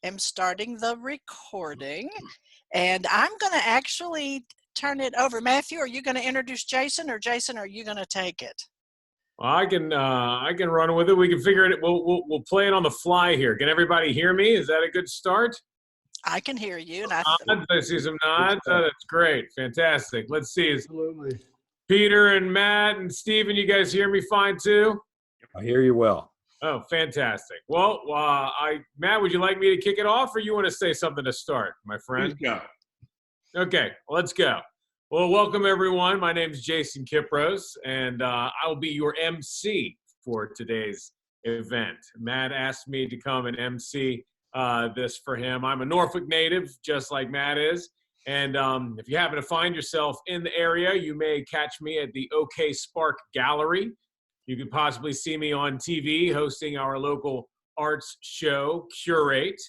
am starting the recording, and I'm going to actually turn it over. Matthew, are you going to introduce Jason, or Jason, are you going to take it? Well, I can run with it. We can figure it. We'll play it on the fly here. Can everybody hear me? Is that a good start? I can hear you. And I see some nods. Oh, that's great. Fantastic. Let's see. Absolutely. Peter and Matt and Stephen, you guys hear me fine too? I hear you well. Oh, fantastic. Well, Matt, would you like me to kick it off, or you want to say something to start, my friend? Please go. Okay, let's go. Well, welcome everyone. My name is Jason Kipros, and I'll be your MC for today's event. Matt asked me to come and MC this for him. I'm a Norfolk native, just like Matt is. And if you happen to find yourself in the area, you may catch me at the OK Spark Gallery. You could possibly see me on TV hosting our local arts show, Curate.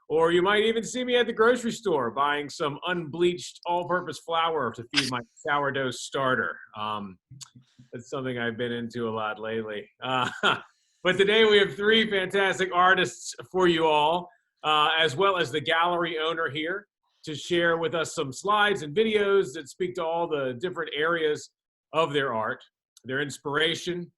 Or you might even see me at the grocery store buying some unbleached all-purpose flour to feed my sourdough starter. That's something I've been into a lot lately. But today we have three fantastic artists for you all, as well as the gallery owner here, to share with us some slides and videos that speak to all the different areas of their art, their inspiration,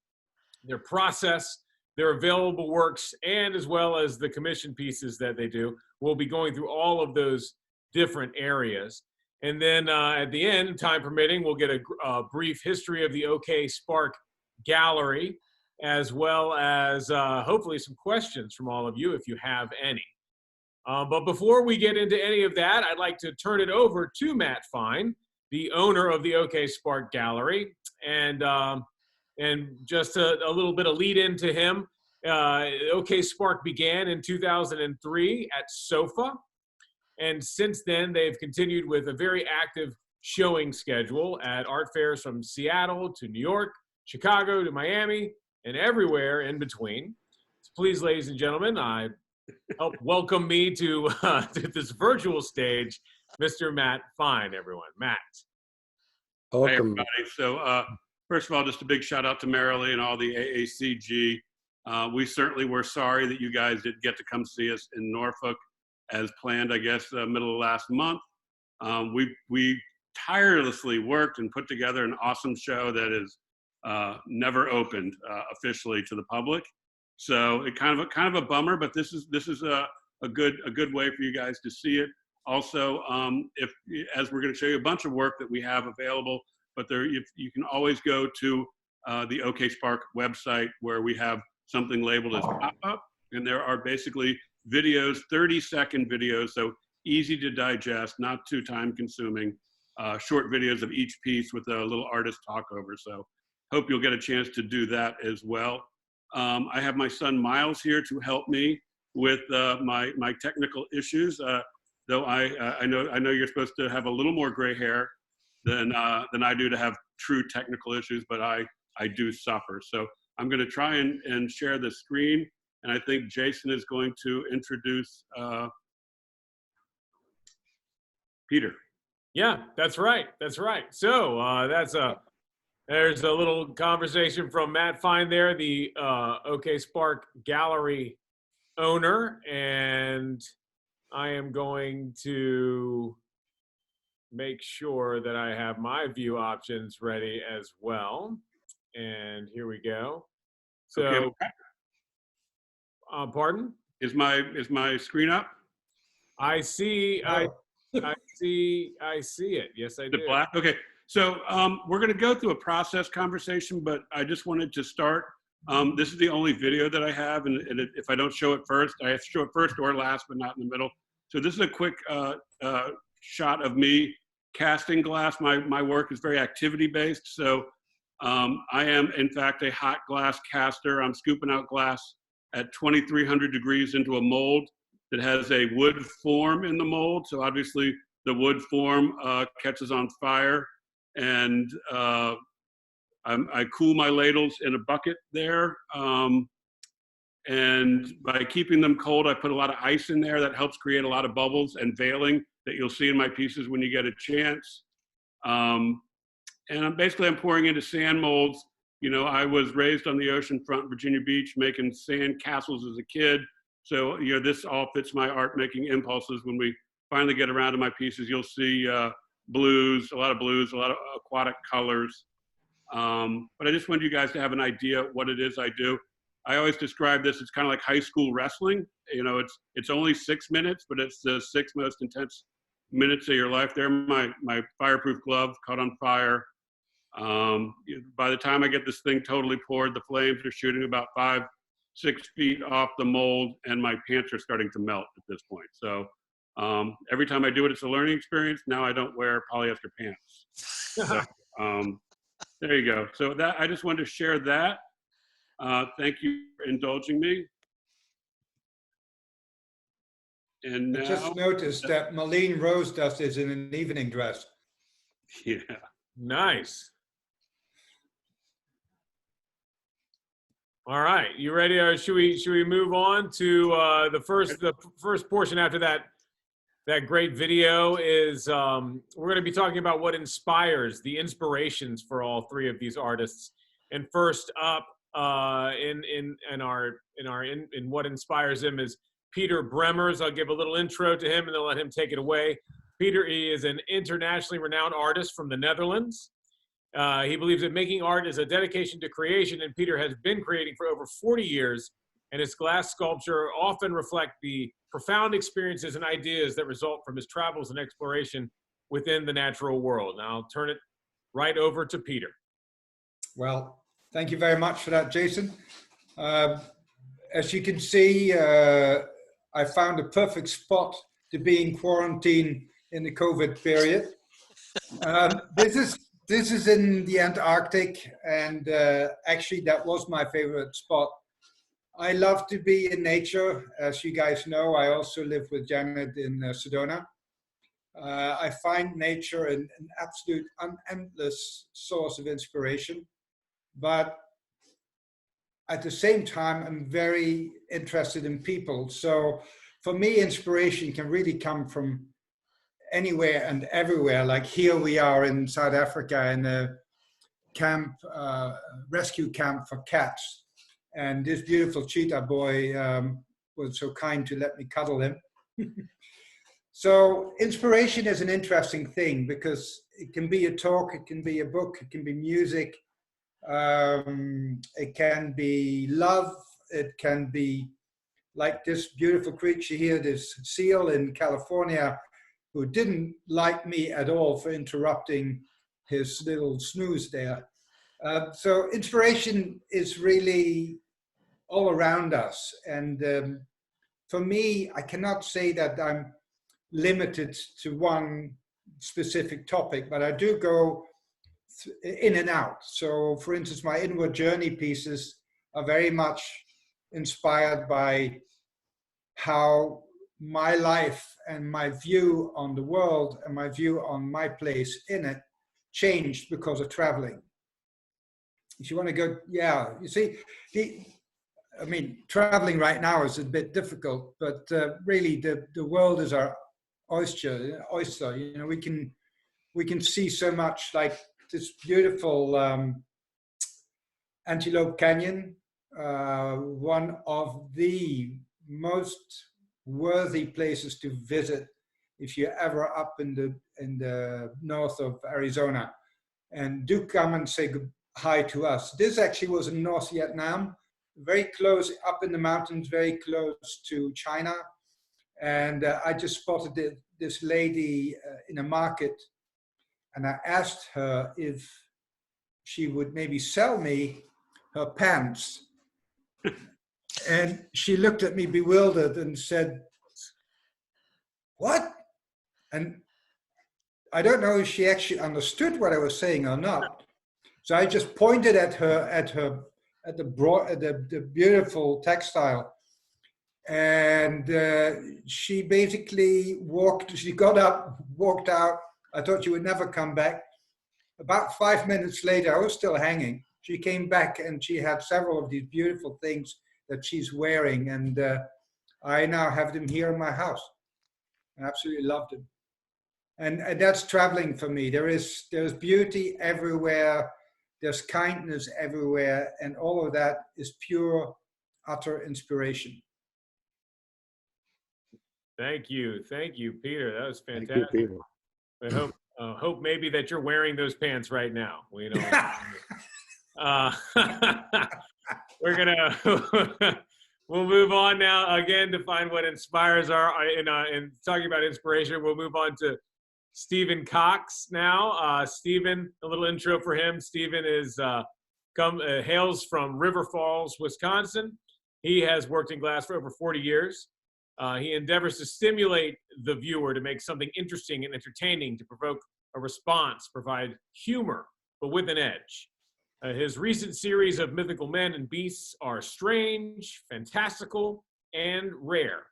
their process, their available works, and as well as the commission pieces that they do. We'll be going through all of those different areas. And then at the end, time permitting, we'll get a brief history of the OK Spark Gallery, as well as hopefully some questions from all of you if you have any. But before we get into any of that, I'd like to turn it over to Matt Fine, the owner of the OK Spark Gallery. And just a little bit of lead into him. OK Spark began in 2003 at SOFA. And since then, they've continued with a very active showing schedule at art fairs from Seattle to New York, Chicago to Miami, and everywhere in between. So please, ladies and gentlemen, I help welcome me to this virtual stage, Mr. Matt Fine, everyone. Matt. Welcome. Hi, everybody. So, first of all, just a big shout out to Marilee and all the AACG. We certainly were sorry that you guys didn't get to come see us in Norfolk as planned, I guess, middle of last month. We tirelessly worked and put together an awesome show that is never opened officially to the public. So it kind of a bummer, but this is a good way for you guys to see it. Also, as we're going to show you a bunch of work that we have available, but you can always go to the OK Spark website where we have something labeled as pop-up, and there are basically videos, 30-second videos, so easy to digest, not too time-consuming, short videos of each piece with a little artist talk-over. So hope you'll get a chance to do that as well. I have my son Miles here to help me with my technical issues. Though I know you're supposed to have a little more gray hair than I do to have true technical issues, but I do suffer. So I'm going to try and share the screen, and I think Jason is going to introduce Peter. Yeah, that's right. That's right. So there's a little conversation from Matt Fine there, the OK Spark Gallery owner, and I am going to make sure that I have my view options ready as well. And here we go. So, okay. Pardon? Is my screen up? I see. I see it. Yes, I do. The black. Okay. So we're going to go through a process conversation, but I just wanted to start. This is the only video that I have, and if I don't show it first, I have to show it first or last, but not in the middle. So this is a quick shot of me casting glass. My work is very activity-based, so I am, in fact, a hot glass caster. I'm scooping out glass at 2,300 degrees into a mold that has a wood form in the mold. So obviously the wood form catches on fire, and I cool my ladles in a bucket there. And by keeping them cold, I put a lot of ice in there that helps create a lot of bubbles and veiling that you'll see in my pieces when you get a chance. And I'm pouring into sand molds. You know, I was raised on the ocean front, Virginia Beach, making sand castles as a kid. So, this all fits my art making impulses. When we finally get around to my pieces, you'll see blues, a lot of aquatic colors. But I just wanted you guys to have an idea what it is I do. I always describe this, it's kind of like high school wrestling. It's only 6 minutes, but it's the 6 most intense minutes of your life. There, my fireproof glove caught on fire. By the time I get this thing totally poured, the flames are shooting about 5-6 feet off the mold, and my pants are starting to melt at this point. So every time I do it, it's a learning experience. Now I don't wear polyester pants. So, there you go. So I just wanted to share that. Thank you for indulging me. And now, I just noticed that Marlene Rose does this in an evening dress. Yeah. Nice. All right, you ready? Or should we move on to the first portion after that? That great video is we're going to be talking about what inspires, the inspirations for all three of these artists. And first up in what inspires them is Peter Bremers. I'll give a little intro to him and then let him take it away. Peter is an internationally renowned artist from the Netherlands. He believes that making art is a dedication to creation, and Peter has been creating for over 40 years, and his glass sculpture often reflect the profound experiences and ideas that result from his travels and exploration within the natural world. Now I'll turn it right over to Peter. Well, thank you very much for that, Jason. As you can see, I found a perfect spot to be in quarantine in the COVID period. This is in the Antarctic, and actually that was my favorite spot. I love to be in nature. As you guys know, I also live with Janet in Sedona. I find nature an absolute endless source of inspiration, but at the same time, I'm very interested in people. So for me, inspiration can really come from anywhere and everywhere. Like here we are in South Africa in a camp, rescue camp for cats. And this beautiful cheetah boy was so kind to let me cuddle him. So inspiration is an interesting thing because it can be a talk, it can be a book, it can be music, it can be love, it can be like this beautiful creature here, this seal in California, who didn't like me at all for interrupting his little snooze there. So inspiration is really all around us. And for me, I cannot say that I'm limited to one specific topic, but I do go in and out. So for instance, my inward journey pieces are very much inspired by how my life and my view on the world and my view on my place in it changed because of traveling. If you want to go, yeah, you see, I mean, traveling right now is a bit difficult, but really the world is our oyster. You know, we can see so much, like this beautiful Antelope Canyon, one of the most worthy places to visit if you're ever up in the north of Arizona. And do come and say hi to us. This actually was in North Vietnam, very close, up in the mountains, very close to China. And I just spotted this lady in a market, and I asked her if she would maybe sell me her pants. And she looked at me bewildered and said, "What?" And I don't know if she actually understood what I was saying or not. So I just pointed at the beautiful textile, and she basically she got up, walked out. I thought she would never come back. About 5 minutes later, I was still hanging. She came back and she had several of these beautiful things that she's wearing, and I now have them here in my house. I absolutely love them. And that's traveling for me. There's beauty everywhere. There's kindness everywhere. And all of that is pure, utter inspiration. Thank you, Peter. That was Thank fantastic. you, Peter. I hope maybe that you're wearing those pants right now. We don't. We're gonna we'll move on now again to find what inspires in talking about inspiration. We'll move on to Stephen Cox now. Stephen, a little intro for him. Stephen is hails from River Falls, Wisconsin. He has worked in glass for over 40 years. He endeavors to stimulate the viewer to make something interesting and entertaining, to provoke a response, provide humor, but with an edge. His recent series of mythical men and beasts are strange, fantastical, and rare.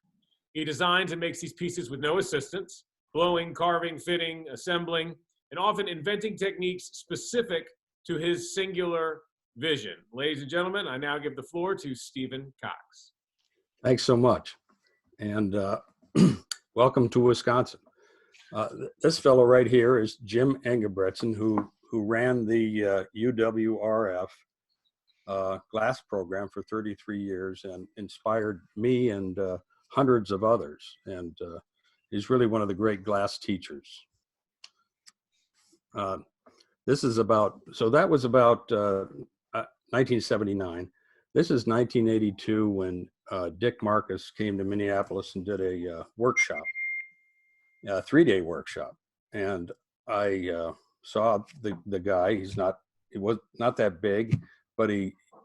He designs and makes these pieces with no assistance, blowing, carving, fitting, assembling, and often inventing techniques specific to his singular vision. Ladies and gentlemen, I now give the floor to Stephen Cox. Thanks so much. And welcome to Wisconsin. This fellow right here is Jim Engebretson, who ran the UWRF glass program for 33 years and inspired me and hundreds of others. And he's really one of the great glass teachers. This is about, so that was about 1979. This is 1982 when Dick Marcus came to Minneapolis and did a workshop, a 3-day workshop. And I saw the guy. He was not that big, but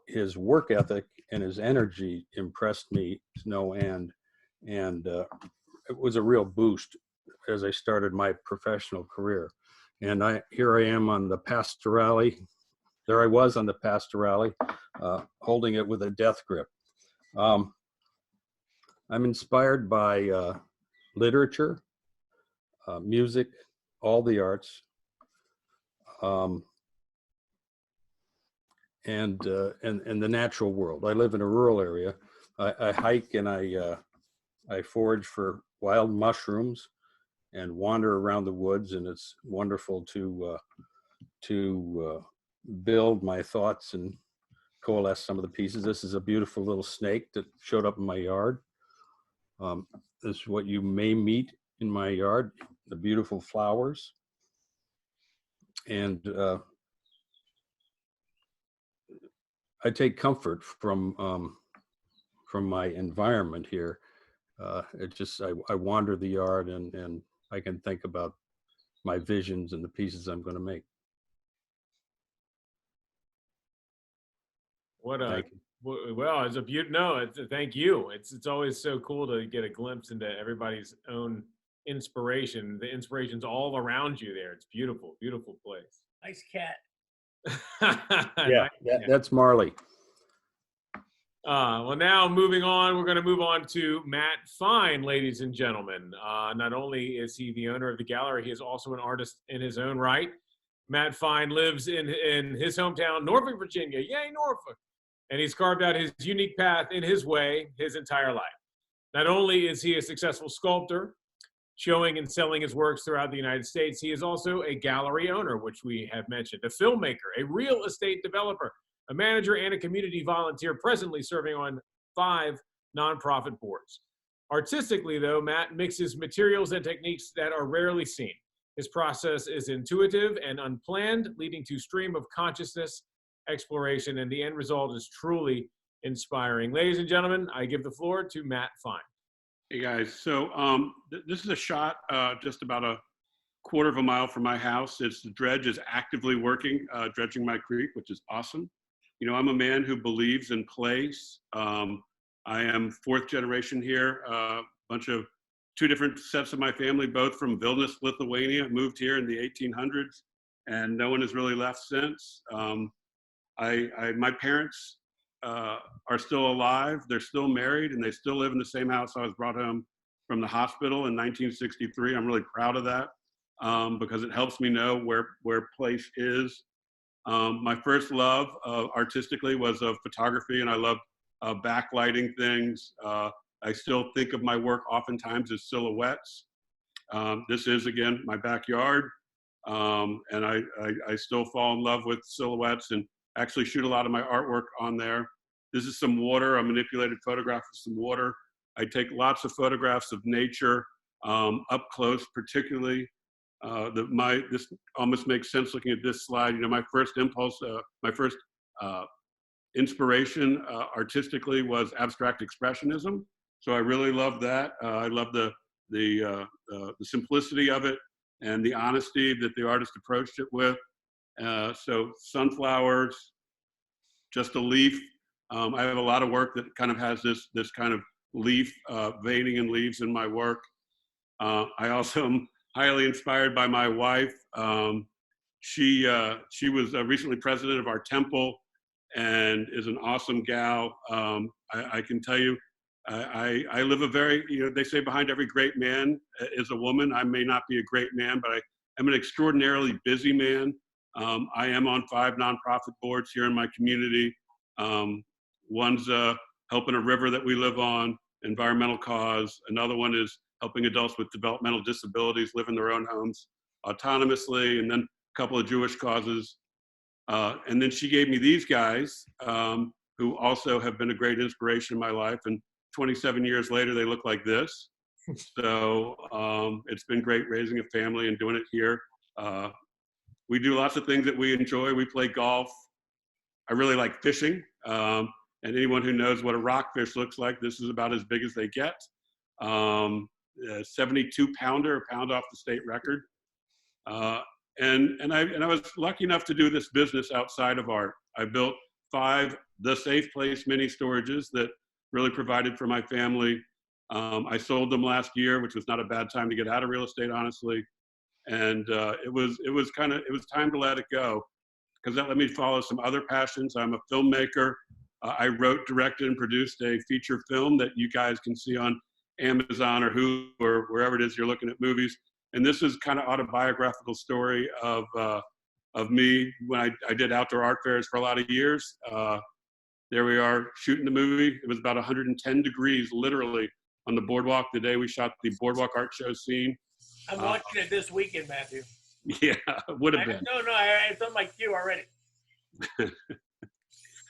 his work ethic and his energy impressed me to no end. And it was a real boost as I started my professional career. And here I am on the Pastorale. There I was on the Pastorale, holding it with a death grip. I'm inspired by literature, music, all the arts, and the natural world. I live in a rural area. I hike and I forage for wild mushrooms and wander around the woods, and it's wonderful to build my thoughts and coalesce some of the pieces. This is a beautiful little snake that showed up in my yard. This is what you may meet in my yard, the beautiful flowers. And I take comfort from my environment here. I wander the yard and I can think about my visions and the pieces I'm going to make. Thank you. Well, it's a beaut. No, thank you. It's always so cool to get a glimpse into everybody's own inspiration. The inspiration's all around you there. It's beautiful, beautiful place. Nice cat. Yeah, that's Marley. Well, now moving on, we're going to move on to Matt Fine, ladies and gentlemen. Not only is he the owner of the gallery, he is also an artist in his own right. Matt Fine lives in his hometown, Norfolk, Virginia. Yay, Norfolk! And he's carved out his unique path in his way his entire life. Not only is he a successful sculptor, showing and selling his works throughout the United States, he is also a gallery owner, which we have mentioned, a filmmaker, a real estate developer, a manager, and a community volunteer, presently serving on 5 nonprofit boards. Artistically, though, Matt mixes materials and techniques that are rarely seen. His process is intuitive and unplanned, leading to stream of consciousness exploration, and the end result is truly inspiring. Ladies and gentlemen, I give the floor to Matt Fine. Hey guys, so this is a shot just about a quarter of a mile from my house. The dredge is actively working, dredging my creek, which is awesome. You know, I'm a man who believes in place. I am 4th generation here, two different sets of my family, both from Vilnius, Lithuania, moved here in the 1800s, and no one has really left since. My parents are still alive, they're still married, and they still live in the same house I was brought home from the hospital in 1963. I'm really proud of that because it helps me know where place is. My first love artistically was of photography, and I love backlighting things. I still think of my work oftentimes as silhouettes. This is, again, my backyard, and I still fall in love with silhouettes and actually shoot a lot of my artwork on there. This is some water, a manipulated photograph of some water. I take lots of photographs of nature up close, particularly. This almost makes sense looking at this slide. You know, my first impulse, my first inspiration artistically was abstract expressionism. So I really love that. I love the simplicity of it and the honesty that the artist approached it with. So sunflowers, just a leaf. I have a lot of work that kind of has this kind of leaf, veining and leaves in my work. I also am highly inspired by my wife. She was recently president of our temple and is an awesome gal. I can tell you, I live a very, they say behind every great man is a woman. I may not be a great man, but I am an extraordinarily busy man. I am on 5 nonprofit boards here in my community. One's helping a river that we live on, environmental cause. Another one is helping adults with developmental disabilities live in their own homes autonomously, and then a couple of Jewish causes. And then she gave me these guys, who also have been a great inspiration in my life. And 27 years later, they look like this. So it's been great raising a family and doing it here. We do lots of things that we enjoy. We play golf. I really like fishing. And anyone who knows what a rockfish looks like, this is about as big as they get. 72 pounder, a pound off the state record. And I was lucky enough to do this business outside of art. I built 5 The Safe Place mini storages that really provided for my family. I sold them last year, which was not a bad time to get out of real estate, honestly. And it was time to let it go, because that let me follow some other passions. I'm a filmmaker. I wrote, directed, and produced a feature film that you guys can see on Amazon or Hulu or wherever it is you're looking at movies. And this is kind of autobiographical story of me when I did outdoor art fairs for a lot of years. There we are shooting the movie. It was about 110 degrees, literally, on the boardwalk the day we shot the boardwalk art show scene. I'm watching it this weekend, Matthew. Yeah, would have been. No, it's on my queue already.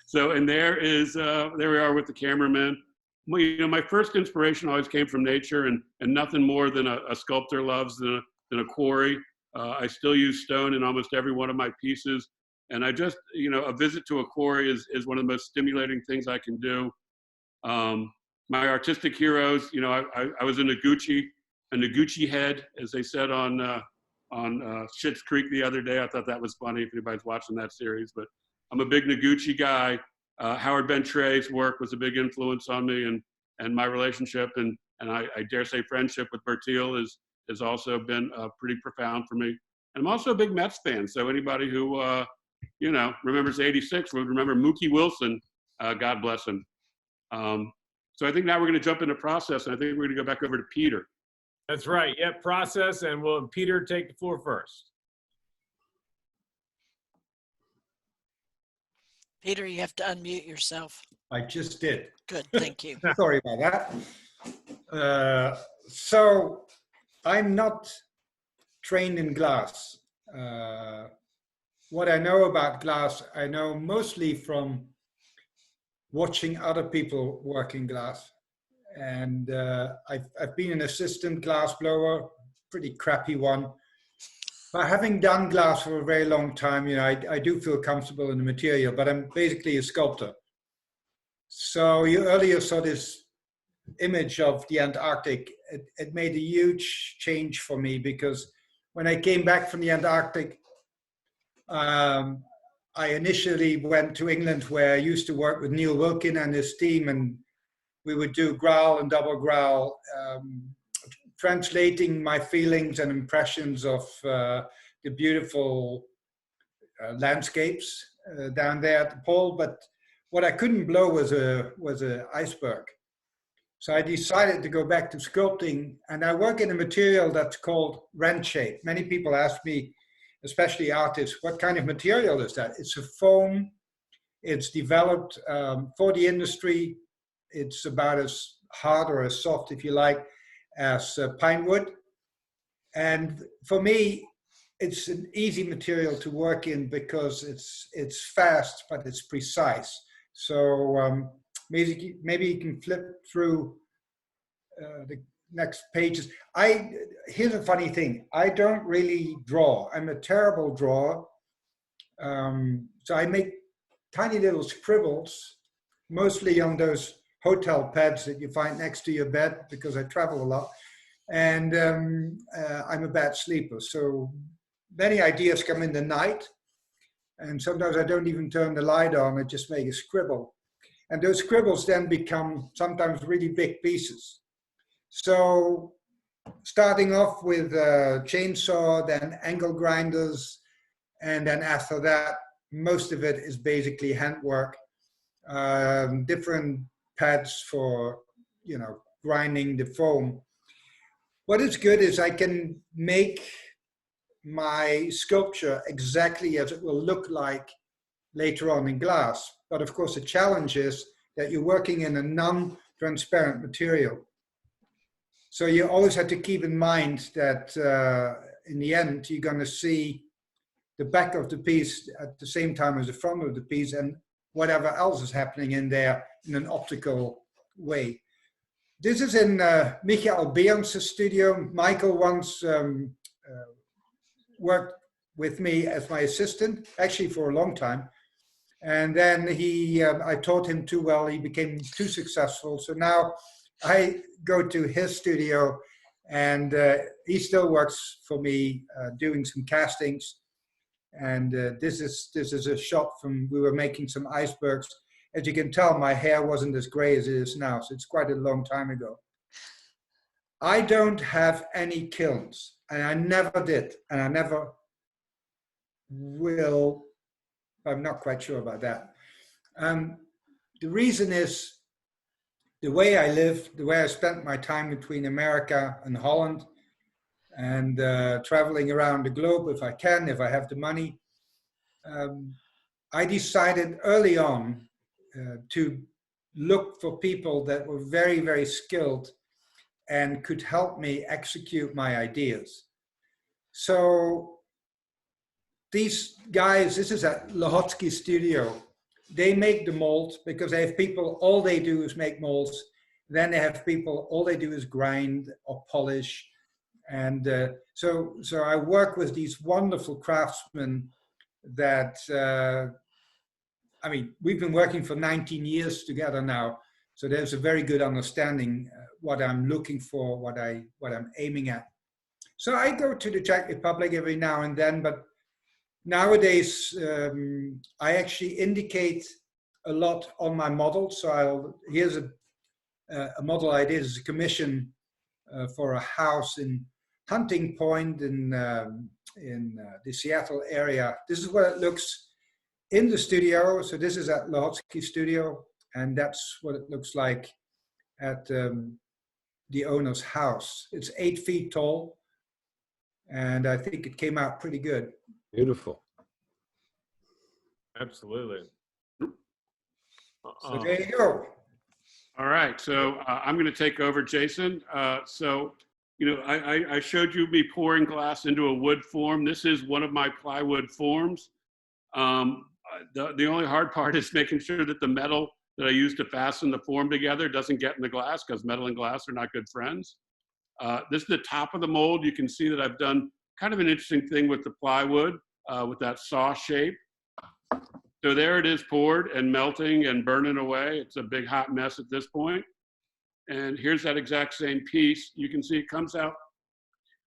So, and there we are with the cameraman. Well, my first inspiration always came from nature, and nothing more than a sculptor loves than a quarry. I still use stone in almost every one of my pieces. And I just, a visit to a quarry is one of the most stimulating things I can do. My artistic heroes, I was a Noguchi head, as they said on Schitt's Creek the other day. I thought that was funny if anybody's watching that series, but I'm a big Noguchi guy. Howard Bentray's work was a big influence on me, and my relationship and I dare say friendship with Bertil has also been pretty profound for me. And I'm also a big Mets fan, so anybody who remembers '86 would remember Mookie Wilson, God bless him. So I think now we're going to jump into process, and I think we're going to go back over to Peter. That's right. Yep, process, and will Peter take the floor first? Peter, you have to unmute yourself. I just did. Good, thank you. Sorry about that. So I'm not trained in glass. What I know about glass, I know mostly from watching other people work in glass. And I've been an assistant glass blower, pretty crappy one. But having done glass for a very long time, I do feel comfortable in the material, but I'm basically a sculptor. So you earlier saw this image of the Antarctic. It made a huge change for me, because when I came back from the Antarctic, I initially went to England, where I used to work with Neil Wilkin and his team, and we would do growl and double growl, translating my feelings and impressions of the beautiful landscapes down there at the pole. But what I couldn't blow was a iceberg. So I decided to go back to sculpting, and I work in a material that's called rent shape. Many people ask me, especially artists, what kind of material is that? It's a foam. It's developed for the industry. It's about as hard or as soft, if you like, as pine wood. And for me, it's an easy material to work in because it's fast, but it's precise. So maybe you can flip through the next pages. Here's a funny thing. I don't really draw. I'm a terrible drawer. So I make tiny little scribbles, mostly on those hotel pads that you find next to your bed because I travel a lot. And I'm a bad sleeper. So many ideas come in the night. And sometimes I don't even turn the light on. I just make a scribble. And those scribbles then become sometimes really big pieces. So starting off with a chainsaw, then angle grinders, and then after that, most of it is basically handwork. Different pads for, you know, grinding the foam. What is good is I can make my sculpture exactly as it will look like later on in glass. But of course, the challenge is that you're working in a non-transparent material. So you always have to keep in mind that in the end, you're going to see the back of the piece at the same time as the front of the piece and whatever else is happening in there in an optical way. This is in Michael Behrens' studio. Michael once worked with me as my assistant, actually for a long time. And then I taught him too well. He became too successful. So now I go to his studio and he still works for me doing some castings. And this is a shot from, we were making some icebergs. As you can tell, my hair wasn't as gray as it is now. So it's quite a long time ago. I don't have any kilns, and I never did, and I never will. I'm not quite sure about that. The reason is the way I live, the way I spent my time between America and Holland, and traveling around the globe if I can, if I have the money. I decided early on to look for people that were very, very skilled and could help me execute my ideas. So these guys, this is at Lhotsky Studio. They make the mold because they have people, all they do is make molds. Then they have people, all they do is grind or polish. And so I work with these wonderful craftsmen that, I mean, we've been working for 19 years together now. So there's a very good understanding what I'm looking for, what I'm aiming at. So I go to the Czech Republic every now and then, but nowadays I actually indicate a lot on my model. So here's a model I did as a commission for a house in Hunting Point in the Seattle area. This is what it looks in the studio. So this is at Lhotsky Studio, and that's what it looks like at the owner's house. It's 8 feet tall, and I think it came out pretty good. Beautiful. Absolutely. So there you go. All right, so I'm going to take over, Jason. So, you know, I showed you me pouring glass into a wood form. This is one of my plywood forms. The only hard part is making sure that the metal that I use to fasten the form together doesn't get in the glass, because metal and glass are not good friends. This is the top of the mold. You can see that I've done kind of an interesting thing with the plywood, with that saw shape. So there it is, poured and melting and burning away. It's a big hot mess at this point. And here's that exact same piece. You can see it comes out.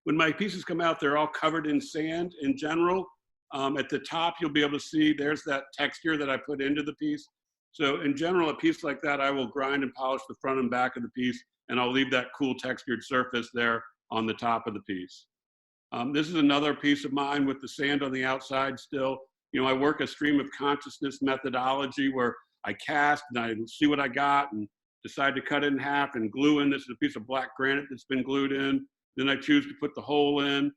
When my pieces come out, they're all covered in sand in general. At the top, you'll be able to see there's that texture that I put into the piece. So in general, a piece like that, I will grind and polish the front and back of the piece, and I'll leave that cool textured surface there on the top of the piece. This is another piece of mine with the sand on the outside still. You know, I work a stream of consciousness methodology where I cast and I see what I got and decide to cut it in half and glue in. This is a piece of black granite that's been glued in. Then I choose to put the hole in.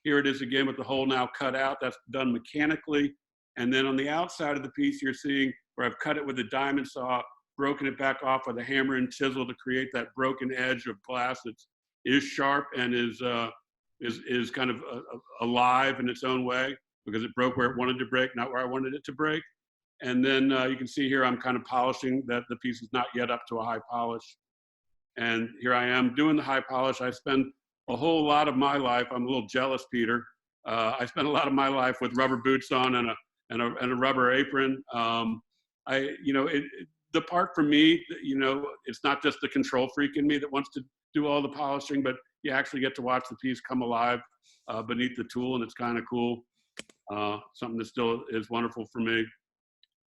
Here it is again with the hole now cut out. That's done mechanically. And then on the outside of the piece, you're seeing where I've cut it with a diamond saw, broken it back off with a hammer and chisel to create that broken edge of glass that is sharp and is kind of alive in its own way, because it broke where it wanted to break, not where I wanted it to break. And then you can see here I'm kind of polishing that the piece is not yet up to a high polish. And here I am doing the high polish. I spend a whole lot of my life, I'm a little jealous, Peter. I spent a lot of my life with rubber boots on and a rubber apron. The part for me, it's not just the control freak in me that wants to do all the polishing, but you actually get to watch the piece come alive beneath the tool, and it's kind of cool. Something that still is wonderful for me.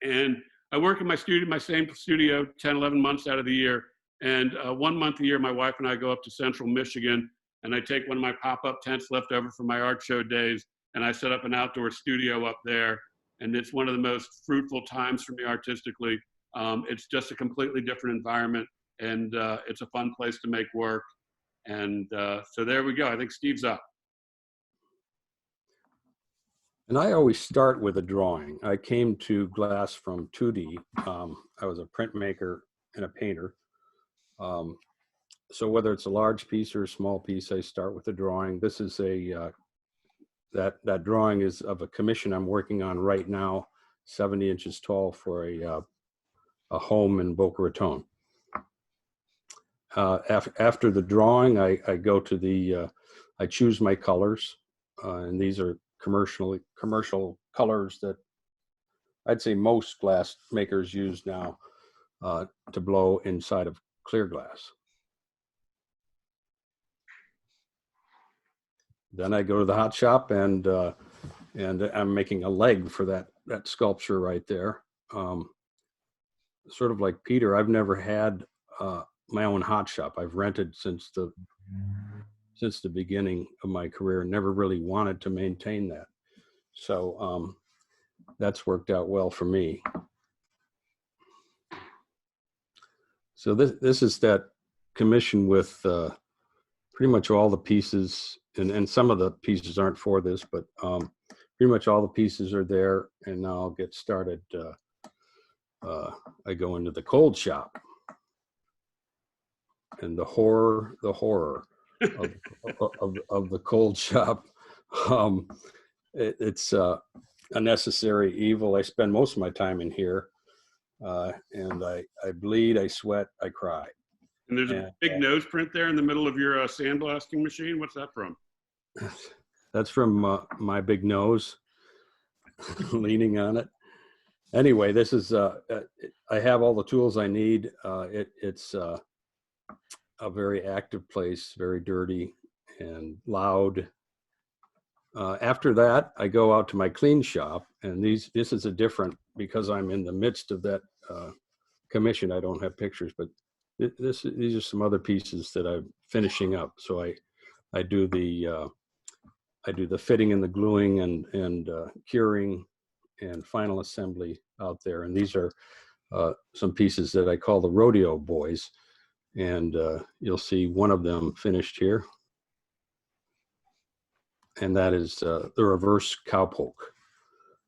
And I work in my same studio 10, 11 months out of the year. And 1 month a year, my wife and I go up to Central Michigan, and I take one of my pop-up tents left over from my art show days, and I set up an outdoor studio up there. And it's one of the most fruitful times for me artistically. It's just a completely different environment, and it's a fun place to make work. And so there we go. I think Steve's up. And I always start with a drawing. I came to glass from 2D. I was a printmaker and a painter. So whether it's a large piece or a small piece, I start with a drawing. This is that drawing is of a commission I'm working on right now, 70 inches tall for a home in Boca Raton. After the drawing, I go to I choose my colors, and these are commercial colors that I'd say most glass makers use now to blow inside of clear glass. Then I go to the hot shop and I'm making a leg for that sculpture right there. Sort of like Peter, I've never had my own hot shop. I've rented since the beginning of my career. Never really wanted to maintain that, so that's worked out well for me. So this is that commission with pretty much all the pieces, and some of the pieces aren't for this, but pretty much all the pieces are there. And now I'll get started. I go into the cold shop, and the horror of the cold shop. It's a necessary evil. I spend most of my time in here, and I bleed, I sweat, I cry. And there's a big nose print there in the middle of your sandblasting machine. What's that from? That's from my big nose leaning on it. Anyway, this is, I have all the tools I need. It's a very active place, very dirty and loud. After that, I go out to my clean shop, and this is a different, because I'm in the midst of that commission. I don't have pictures, but these are some other pieces that I'm finishing up. So I do the fitting and the gluing and curing and final assembly out there. And these are some pieces that I call the rodeo boys. And you'll see one of them finished here. And that is the reverse cowpoke.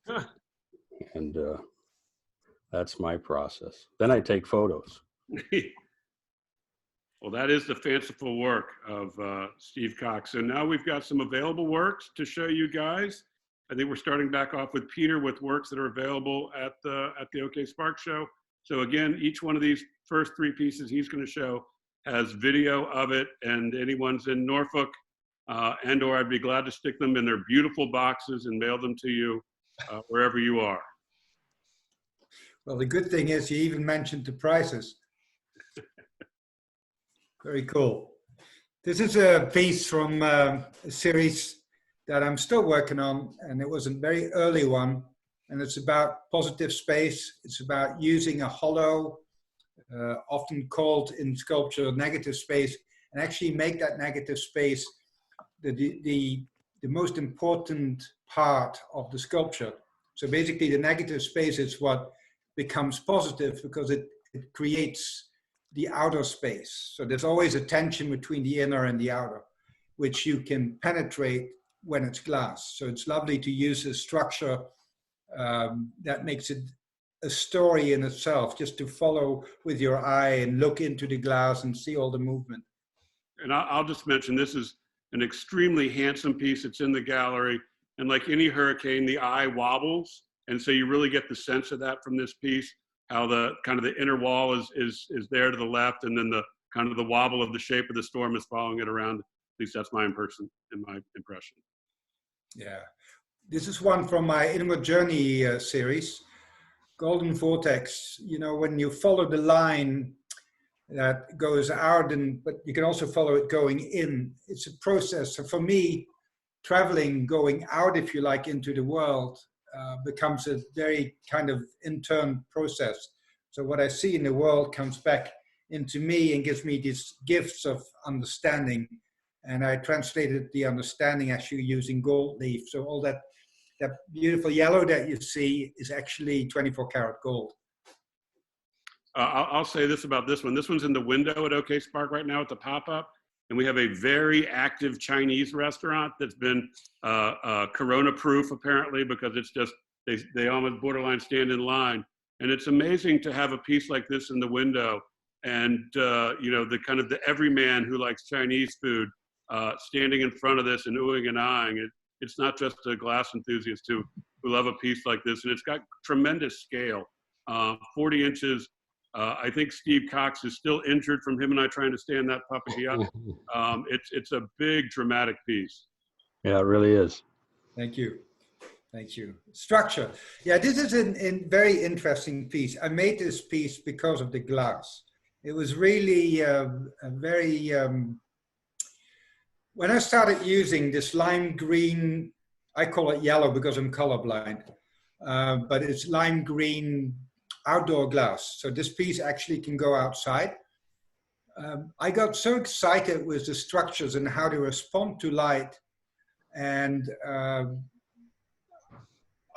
Huh. And that's my process. Then I take photos. Well, that is the fanciful work of Steve Cox. And now we've got some available works to show you guys. I think we're starting back off with Peter with works that are available at the OK Spark Show. So again, each one of these first three pieces he's going to show has video of it, and anyone's in Norfolk or I'd be glad to stick them in their beautiful boxes and mail them to you wherever you are. Well, the good thing is you even mentioned the prices. Very cool. This is a piece from a series that I'm still working on, and it was a very early one, and it's about positive space. It's about using a hollow, often called in sculpture negative space, and actually make that negative space the most important part of the sculpture. So basically the negative space is what becomes positive, because it creates the outer space. So there's always a tension between the inner and the outer, which you can penetrate when it's glass. So it's lovely to use a structure that makes it a story in itself, just to follow with your eye and look into the glass and see all the movement. And I'll just mention, this is an extremely handsome piece. It's in the gallery, and like any hurricane, the eye wobbles. And so you really get the sense of that from this piece, how the kind of the inner wall is there to the left, and then the kind of the wobble of the shape of the storm is following it around. At least that's my impression. Yeah, this is one from my Inward Journey series, Golden Vortex. You know, when you follow the line that goes out, but you can also follow it going in. It's a process. So for me, traveling, going out, if you like, into the world becomes a very kind of internal process. So what I see in the world comes back into me and gives me these gifts of understanding. And I translated the understanding actually using gold leaf. So all that beautiful yellow that you see is actually 24 karat gold. I'll say this about this one. This one's in the window at OK Spark right now at the pop-up. And we have a very active Chinese restaurant that's been Corona-proof, apparently, because it's just, they almost borderline stand in line. And it's amazing to have a piece like this in the window. And, you know, the kind of the everyman who likes Chinese food standing in front of this and oohing and eyeing. It's not just a glass enthusiast who love a piece like this. And it's got tremendous scale, 40 inches. I think Steve Cox is still injured from him and I trying to stand that puppy up. It's a big dramatic piece. Yeah, it really is. Thank you. Thank you. Structure. Yeah, this is a very interesting piece. I made this piece because of the glass. It was really a very, when I started using this lime green, I call it yellow because I'm colorblind, but it's lime green outdoor glass. So this piece actually can go outside. I got so excited with the structures and how they respond to light. And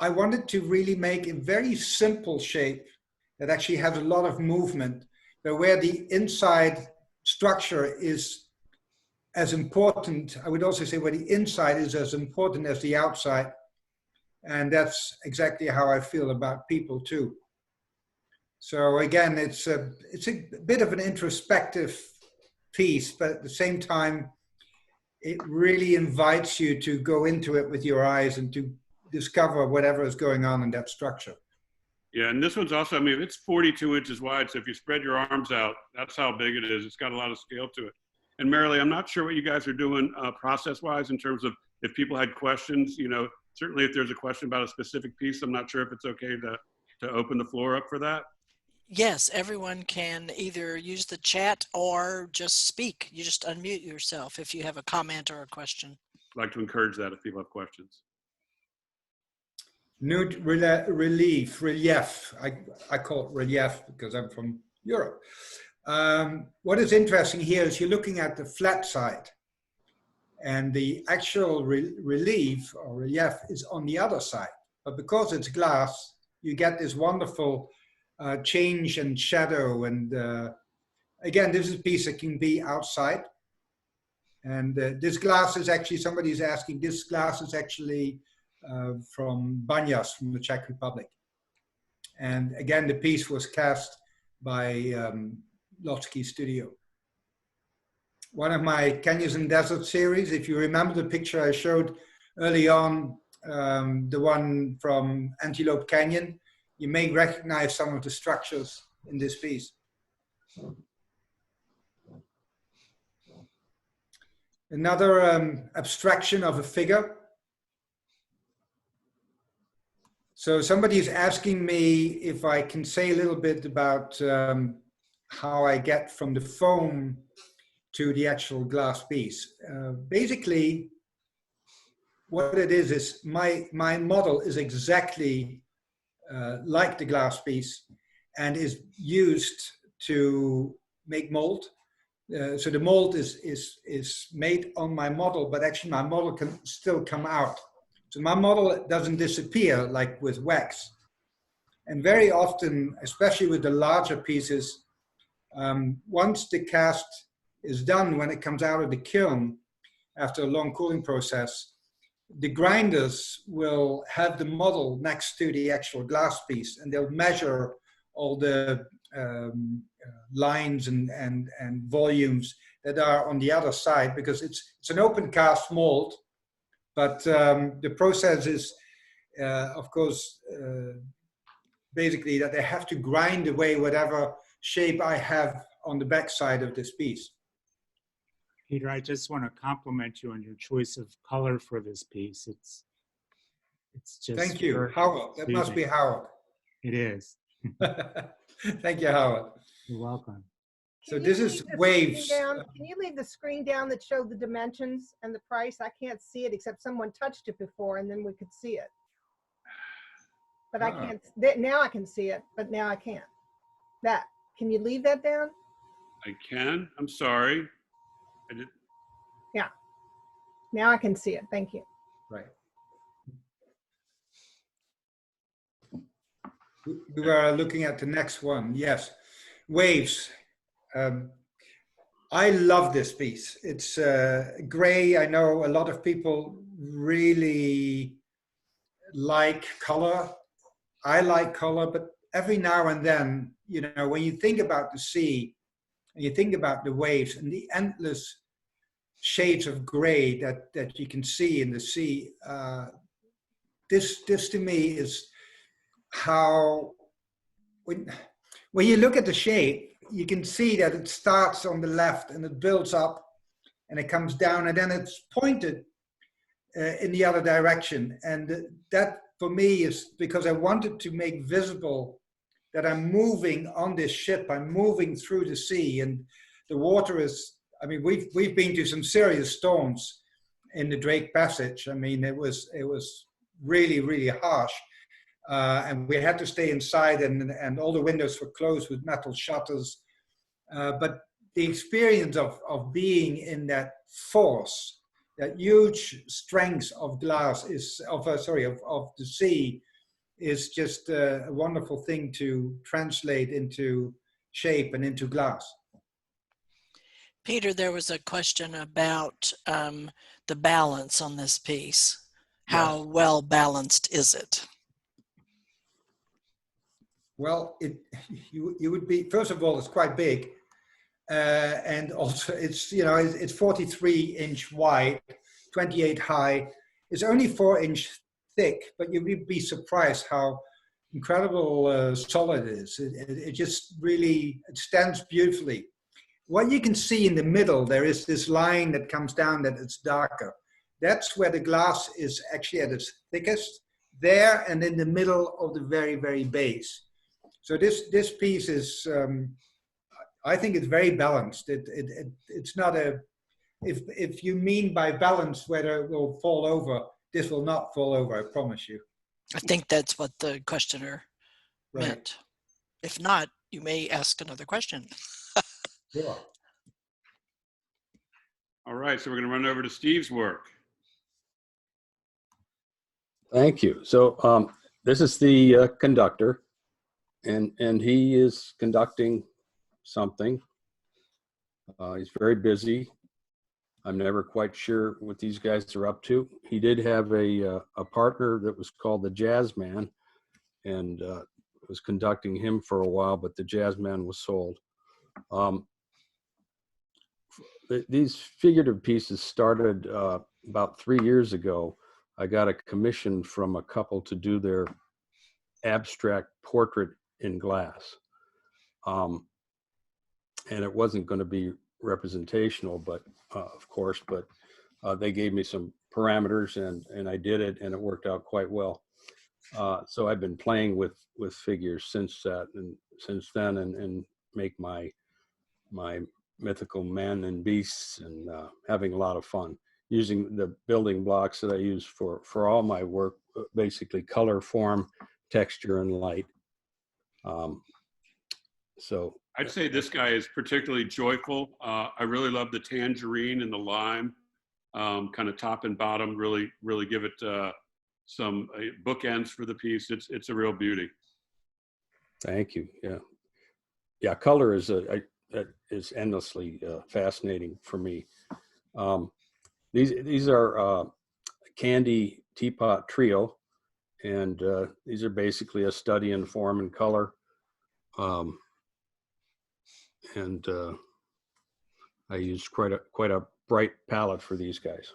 I wanted to really make a very simple shape that actually has a lot of movement, but where the inside structure is as important. I would also say where the inside is as important as the outside. And that's exactly how I feel about people too. So again, it's a bit of an introspective piece, but at the same time, it really invites you to go into it with your eyes and to discover whatever is going on in that structure. Yeah, and this one's also, I mean, it's 42 inches wide, so if you spread your arms out, that's how big it is. It's got a lot of scale to it. And Marilee, I'm not sure what you guys are doing process-wise in terms of if people had questions, you know, certainly if there's a question about a specific piece, I'm not sure if it's okay to open the floor up for that. Yes, everyone can either use the chat or just speak. You just unmute yourself if you have a comment or a question. I'd like to encourage that if people have questions. Nude relief. I call it relief because I'm from Europe. What is interesting here is you're looking at the flat side and the actual relief or relief is on the other side. But because it's glass, you get this wonderful change and shadow. And again, this is a piece that can be outside. And this glass is actually, somebody's asking, this glass is actually from Banyas from the Czech Republic. And again, the piece was cast by Lotsky Studio. One of my Canyons and Desert series, if you remember the picture I showed early on, the one from Antelope Canyon, you may recognize some of the structures in this piece. Another abstraction of a figure. So somebody is asking me if I can say a little bit about how I get from the foam to the actual glass piece. Basically, what it is my model is exactly like the glass piece and is used to make mold. So the mold is made on my model, but actually my model can still come out. So my model doesn't disappear like with wax. And very often, especially with the larger pieces, once the cast is done, when it comes out of the kiln after a long cooling process, the grinders will have the model next to the actual glass piece, and they'll measure all the lines and volumes that are on the other side, because it's an open cast mold, but the process is, of course, basically that they have to grind away whatever shape I have on the back side of this piece. Peter, I just want to compliment you on your choice of color for this piece. It's just Thank you, very Howard. That must be soothing. Howard. It is. Thank you, Howard. You're welcome. So Can this you is leave the waves. screen down? Can you leave the screen down that showed the dimensions and the price? I can't see it except someone touched it before and then we could see it. But I can't, now I can see it, but now I can't. That, can you leave that down? I can. I'm sorry. I did. Now I can see it. Thank you. Right. We were looking at the next one. Yes, waves. I love this piece. It's gray. I know a lot of people really like color. I like color, but every now and then, you know, when you think about the sea, and you think about the waves and the endless shades of gray that you can see in the sea, this to me is how, when you look at the shape, you can see that it starts on the left and it builds up and it comes down and then it's pointed in the other direction. And that for me is because I wanted to make visible that I'm moving on this ship, I'm moving through the sea, and the water is, I mean, we've been to some serious storms in the Drake Passage. I mean, it was really, really harsh. And we had to stay inside and all the windows were closed with metal shutters. But the experience of being in that force, that huge strength of glass is, of the sea, is just a wonderful thing to translate into shape and into glass. Peter, there was a question about the balance on this piece. How Yes. well balanced is it? Well, you would be, first of all, it's quite big. And also it's, you know, it's 43-inch wide, 28 high. It's only 4-inch thick, but you would be surprised how incredible solid it is. It just really, it stands beautifully. What you can see in the middle, there is this line that comes down that it's darker. That's where the glass is actually at its thickest, there and in the middle of the very, very base. So this piece is, I think it's very balanced. It's not a, if you mean by balance whether it will fall over, this will not fall over, I promise you. I think that's what the questioner Right. meant. If not, you may ask another question. Sure. All right, so we're going to run over to Steve's work. Thank you. So this is the conductor, and he is conducting something. He's very busy. I'm never quite sure what these guys are up to. He did have a partner that was called the Jazz Man, and was conducting him for a while, but the Jazz Man was sold. These figurative pieces started about 3 years ago. I got a commission from a couple to do their abstract portrait in glass. And it wasn't going to be representational, but of course, but they gave me some parameters and I did it, and it worked out quite well. So I've been playing with figures since then and make my mythical men and beasts, and having a lot of fun using the building blocks that I use for all my work, basically color, form, texture, and light. So I'd say this guy is particularly joyful. I really love the tangerine and the lime, kind of top and bottom, really give it some bookends for the piece. It's a real beauty. Thank you. Yeah. Color is is endlessly fascinating for me. These are Candy Teapot Trio, and these are basically a study in form and color. And I used quite a bright palette for these guys.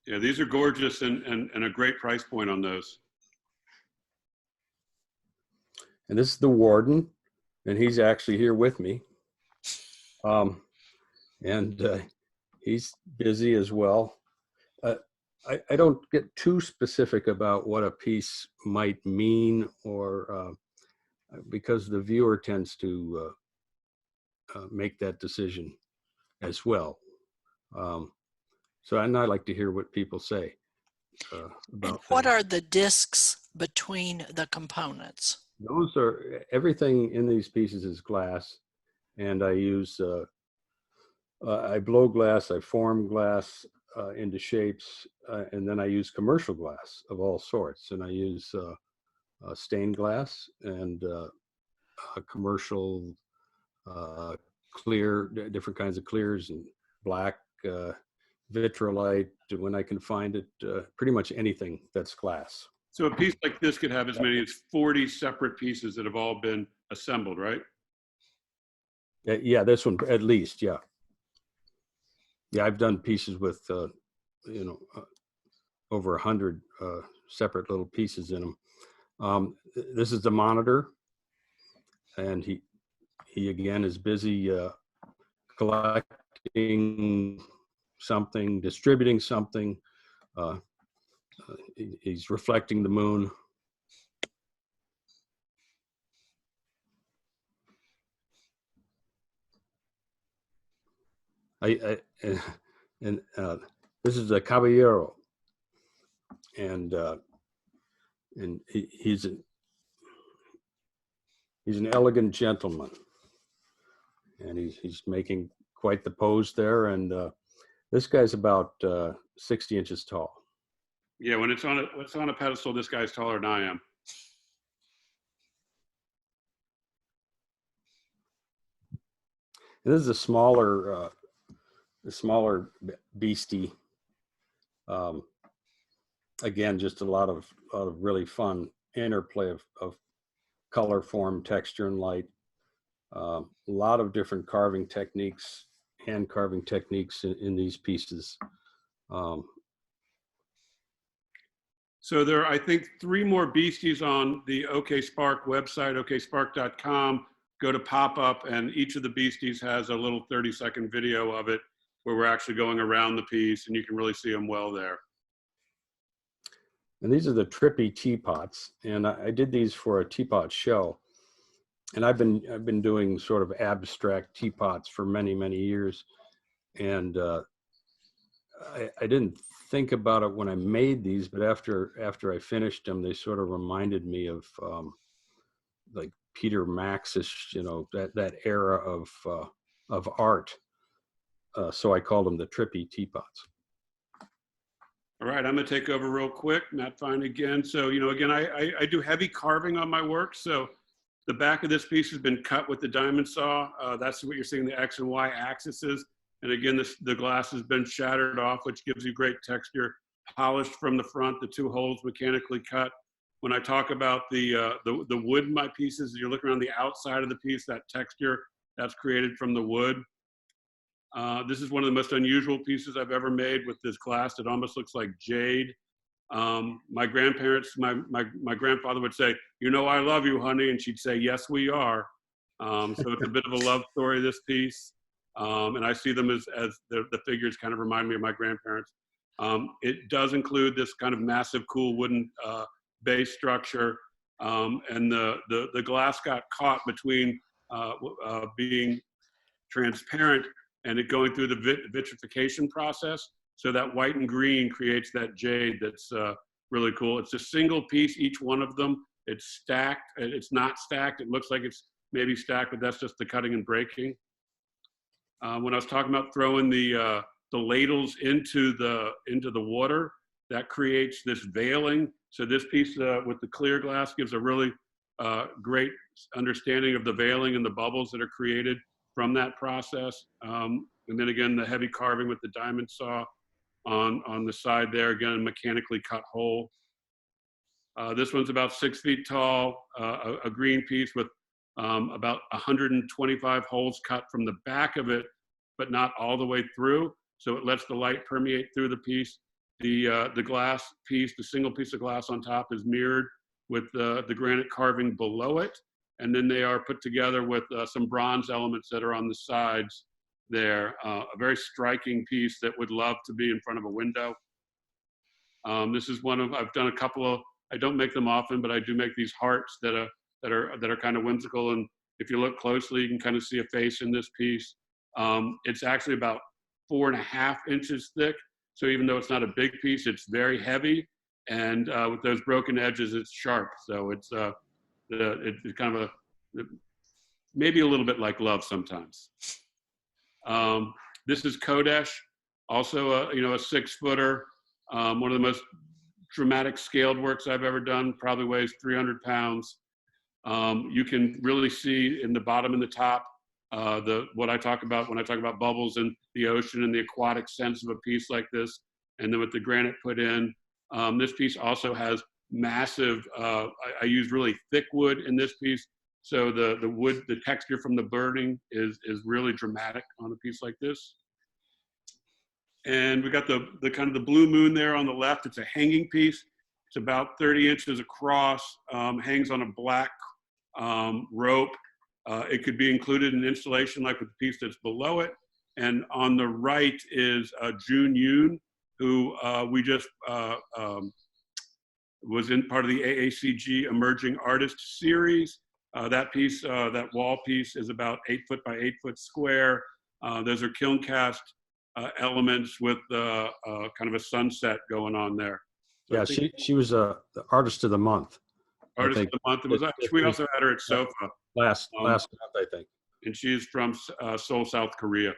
Yeah, these are gorgeous and a great price point on those. And this is the warden, and he's actually here with me. And he's busy as well. I don't get too specific about what a piece might mean, or because the viewer tends to make that decision as well. So I'd like to hear what people say about And what things. are the discs between the components? Those are, everything in these pieces is glass, and I use I blow glass, I form glass into shapes, and then I use commercial glass of all sorts, and I use stained glass and commercial clear, different kinds of clears, and black, vitrolite when I can find it, pretty much anything that's glass. So a piece like this could have as many as 40 separate pieces that have all been assembled, right? Yeah, this one at least, yeah. Yeah, I've done pieces with, over 100 separate little pieces in them. This is the monitor, and he again is busy collecting something, distributing something. He's reflecting the moon. And this is a caballero, and he's an elegant gentleman, and he's making quite the pose there. And this guy's about 60 inches tall. Yeah, when it's on a pedestal, this guy's taller than I am. And this is a smaller beastie. Again, just a lot of really fun interplay of color, form, texture, and light. A lot of different carving techniques, hand carving techniques in these pieces. So there are, I think, 3 more beasties on the OK Spark website, okspark.com. Go to pop-up, and each of the beasties has a little 30-second video of it where we're actually going around the piece, and you can really see them well there. And these are the Trippy Teapots, and I did these for a teapot show. And I've been doing sort of abstract teapots for many years, and I didn't think about it when I made these, but after I finished them, they sort of reminded me of like Peter Maxish, that era of art. So I called them the Trippy Teapots. All right, I'm gonna take over real quick. Matt Fine again. So, again, I do heavy carving on my work. So the back of this piece has been cut with the diamond saw. That's what you're seeing the X and Y axes. And again, the glass has been shattered off, which gives you great texture. Polished from the front, the 2 holes mechanically cut. When I talk about the wood in my pieces, you're looking around the outside of the piece, that texture that's created from the wood. This is one of the most unusual pieces I've ever made with this glass. It almost looks like jade. My grandparents, my grandfather would say, I love you, honey. And she'd say, yes, we are. So it's a bit of a love story, this piece. And I see them as the figures kind of remind me of my grandparents. It does include this kind of massive, cool wooden base structure. And the glass got caught between being transparent and it going through the vitrification process. So that white and green creates that jade that's really cool. It's a single piece, each one of them. It's stacked. It's not stacked. It looks like it's maybe stacked, but that's just the cutting and breaking. When I was talking about throwing the ladles into the water, that creates this veiling. So this piece with the clear glass gives a really great understanding of the veiling and the bubbles that are created from that process. And then again, the heavy carving with the diamond saw on the side there, again, a mechanically cut hole. This one's about 6 feet tall, a green piece with about 125 holes cut from the back of it, but not all the way through. So it lets the light permeate through the piece. The glass piece, the single piece of glass on top is mirrored with the granite carving below it. And then they are put together with some bronze elements that are on the sides there. A very striking piece that would love to be in front of a window. This is one of, I've done a couple of, I don't make them often, but I do make these hearts that are kind of whimsical. And if you look closely, you can kind of see a face in this piece. It's actually about 4.5 inches thick. So even though it's not a big piece, it's very heavy. And with those broken edges, it's sharp. So it's kind of maybe a little bit like love sometimes. This is Kodesh, also a 6-footer. One of the most dramatic scaled works I've ever done, probably weighs 300 pounds. You can really see in the bottom and the top what I talk about when I talk about bubbles in the ocean and the aquatic sense of a piece like this. And then with the granite put in, this piece also has massive, I use really thick wood in this piece. So the wood, the texture from the burning is really dramatic on a piece like this. And we got the kind of the blue moon there on the left. It's a hanging piece. It's about 30 inches across, hangs on a black rope. It could be included in installation like with the piece that's below it. And on the right is June Yoon, who we just was in part of the AACG Emerging Artist Series. That piece, that wall piece is about 8 foot by 8 foot square. Those are kiln cast elements with kind of a sunset going on there. So yeah, she was the Artist of the Month. Artist of the Month. We also had her at SOFA. Last month, I think. And she's from Seoul, South Korea.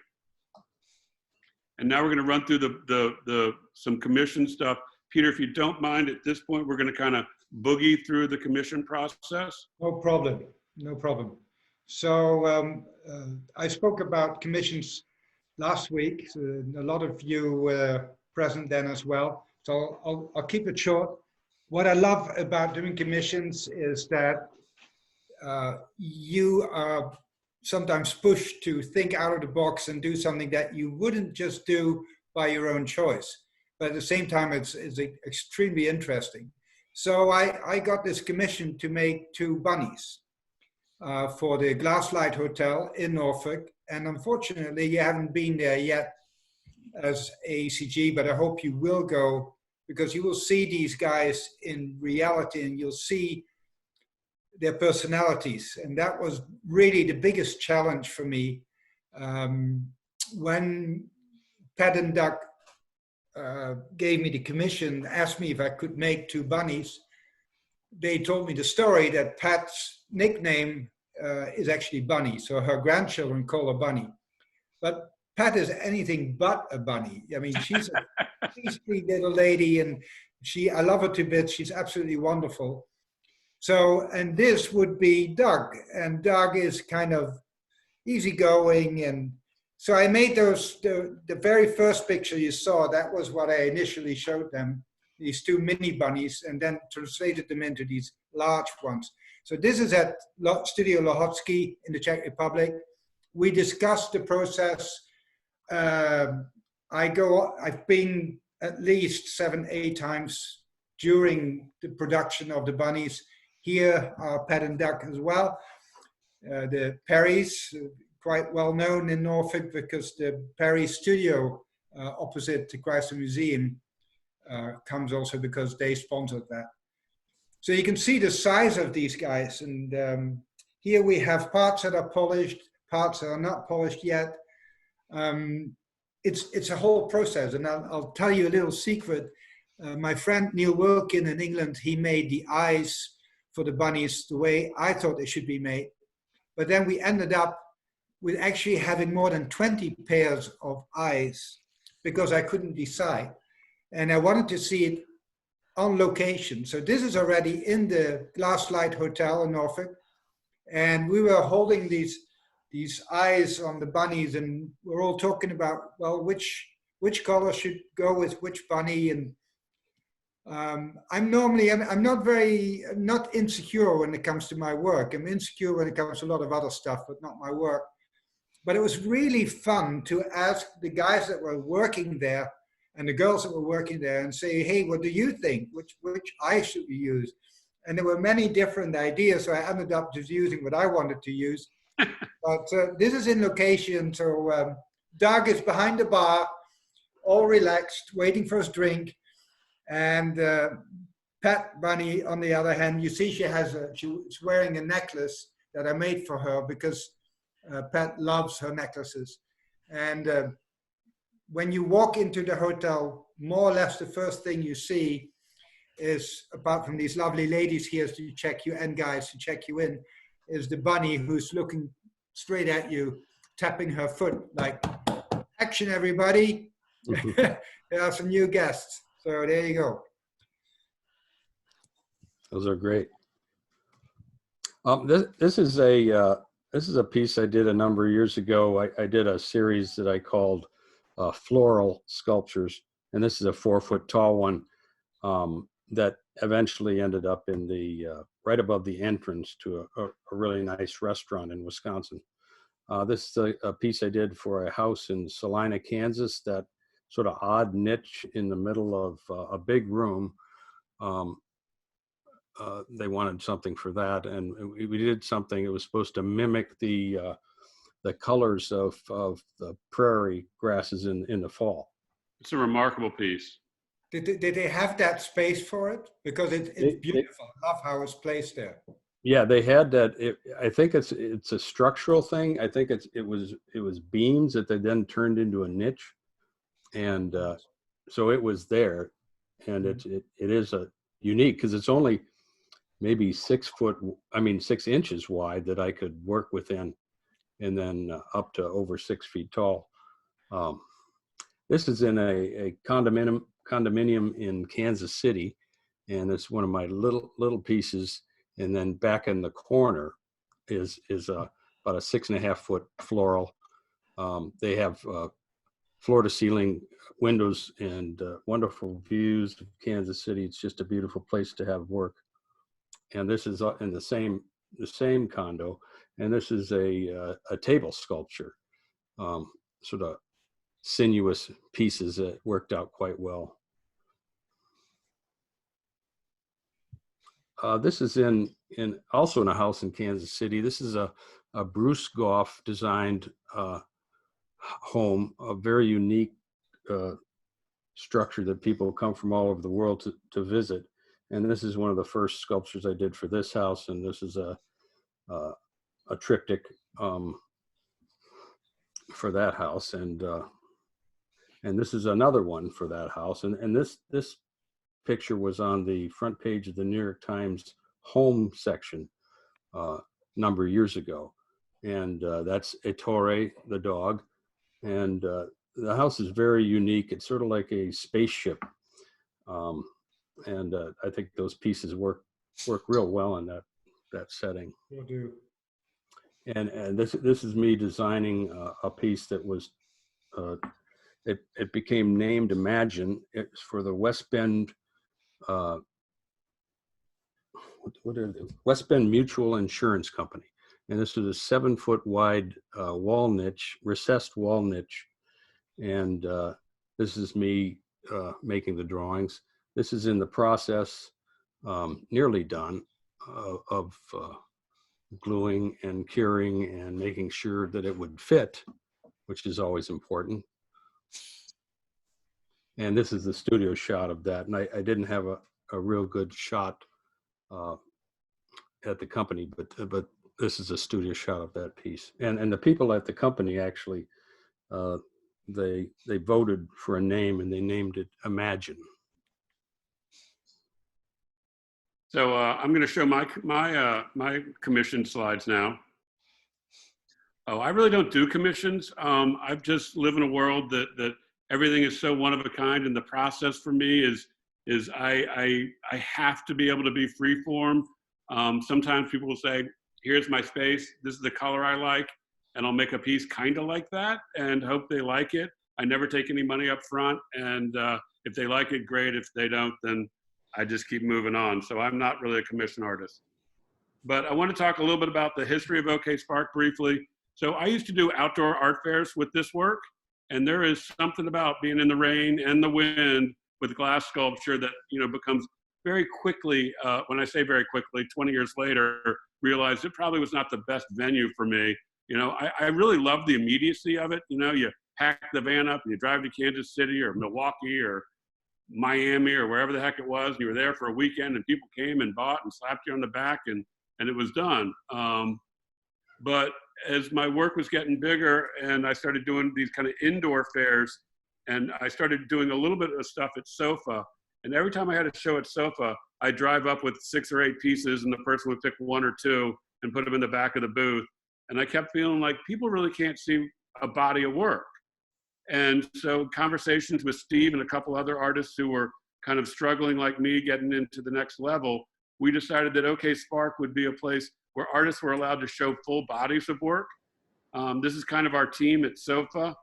And now we're going to run through some commission stuff. Peter, if you don't mind, at this point, we're going to kind of boogie through the commission process. No problem, no problem. So I spoke about commissions last week. So a lot of you were present then as well. So I'll keep it short. What I love about doing commissions is that you are sometimes pushed to think out of the box and do something that you wouldn't just do by your own choice. But at the same time, it's extremely interesting. So I got this commission to make 2 bunnies for the Glasslight Hotel in Norfolk. And unfortunately, you haven't been there yet as AACG, but I hope you will go, because you will see these guys in reality and you'll see their personalities. And that was really the biggest challenge for me. When Pat and Duck gave me the commission, asked me if I could make 2 bunnies, they told me the story that Pat's nickname is actually Bunny. So her grandchildren call her Bunny. But Pat is anything but a bunny. I mean, she's a sweet little lady, and I love her to bits. She's absolutely wonderful. So, and this would be Doug, and Doug is kind of easygoing. And so I made those, the very first picture you saw, that was what I initially showed them, these 2 mini bunnies, and then translated them into these large ones. So this is at Studio Lohotsky in the Czech Republic. We discussed the process. I've been at least 7-8 times during the production of the bunnies. Here are Pat and Duck as well. The Perrys, quite well known in Norfolk because the Perry studio opposite the Chrysler Museum comes also because they sponsored that. So you can see the size of these guys. And here we have parts that are polished, parts that are not polished yet. It's a whole process. And I'll tell you a little secret. My friend Neil Wilkin in England, he made the eyes for the bunnies the way I thought they should be made. But then we ended up with actually having more than 20 pairs of eyes because I couldn't decide. And I wanted to see it on location. So this is already in the Glasslight Hotel in Norfolk. And we were holding these eyes on the bunnies, and we're all talking about, well, which color should go with which bunny. And I'm not insecure when it comes to my work. I'm insecure when it comes to a lot of other stuff, but not my work. But it was really fun to ask the guys that were working there and the girls that were working there and say, hey, what do you think? Which eye should we use? And there were many different ideas, so I ended up just using what I wanted to use. But this is in location, so Doug is behind the bar, all relaxed, waiting for his drink. And Pat Bunny, on the other hand, you see she's wearing a necklace that I made for her because Pat loves her necklaces. And when you walk into the hotel, more or less the first thing you see is, apart from these lovely ladies here to check you and guys to check you in, is the bunny who's looking straight at you, tapping her foot like, action everybody. There are some new guests. So there you go. Those are great. This is a piece I did a number of years ago. I did a series that I called Floral Sculptures, and this is a 4-foot tall one that eventually ended up in the right above the entrance to a really nice restaurant in Wisconsin. This is a piece I did for a house in Salina, Kansas, that sort of odd niche in the middle of a big room. They wanted something for that, and we did something. It was supposed to mimic the colors of the prairie grasses in the fall. It's a remarkable piece. Did they have that space for it? Because it's beautiful. I love how it's placed there. Yeah, they had that. I think it's a structural thing. I think it was beams that they then turned into a niche, and so it was there, and it is a unique because it's only maybe 6 inches wide that I could work within, and then up to over 6 feet tall. This is in a condominium in Kansas City, and it's one of my little pieces. And then back in the corner is about a 6.5 foot floral. They have floor to ceiling windows and wonderful views of Kansas City. It's just a beautiful place to have work. And this is in the same condo, and this is a table sculpture, sort of sinuous pieces that worked out quite well. This is also in a house in Kansas City. This is a Bruce Goff designed home, a very unique structure that people come from all over the world to visit. And this is one of the first sculptures I did for this house. And this is a triptych for that house. And this is another one for that house. And this picture was on the front page of the New York Times home section a number of years ago. And that's Ettore, the dog. And the house is very unique. It's sort of like a spaceship. And I think those pieces work real well in that setting. Will do. And this is me designing a piece that was, it became named Imagine. It's for the West Bend, West Bend Mutual Insurance Company. And this is a 7 foot wide wall niche, recessed wall niche. And this is me making the drawings. This is in the process, nearly done, of gluing and curing and making sure that it would fit, which is always important. And this is the studio shot of that. And I didn't have a real good shot at the company, but this is a studio shot of that piece. And the people at the company actually, they voted for a name and they named it Imagine. So I'm going to show my commission slides now. Oh, I really don't do commissions. I just live in a world that everything is so one of a kind, and the process for me is I have to be able to be free form. Sometimes people will say, "Here's my space. This is the color I like," and I'll make a piece kind of like that and hope they like it. I never take any money up front, and if they like it, great. If they don't, then I just keep moving on. So I'm not really a commission artist. But I want to talk a little bit about the history of OK Spark briefly. So I used to do outdoor art fairs with this work, and there is something about being in the rain and the wind with glass sculpture that becomes very quickly, when I say very quickly, 20 years later, realized it probably was not the best venue for me. I really love the immediacy of it. You pack the van up and you drive to Kansas City or Milwaukee or Miami or wherever the heck it was. And you were there for a weekend and people came and bought and slapped you on the back and it was done. But as my work was getting bigger and I started doing these kind of indoor fairs, and I started doing a little bit of stuff at SOFA. And every time I had a show at SOFA, I'd drive up with 6 or 8 pieces and the person would pick 1 or 2 and put them in the back of the booth. And I kept feeling like people really can't see a body of work. And so conversations with Steve and a couple other artists who were kind of struggling like me, getting into the next level, we decided that OK Spark would be a place where artists were allowed to show full bodies of work. This is kind of our team at SOFA.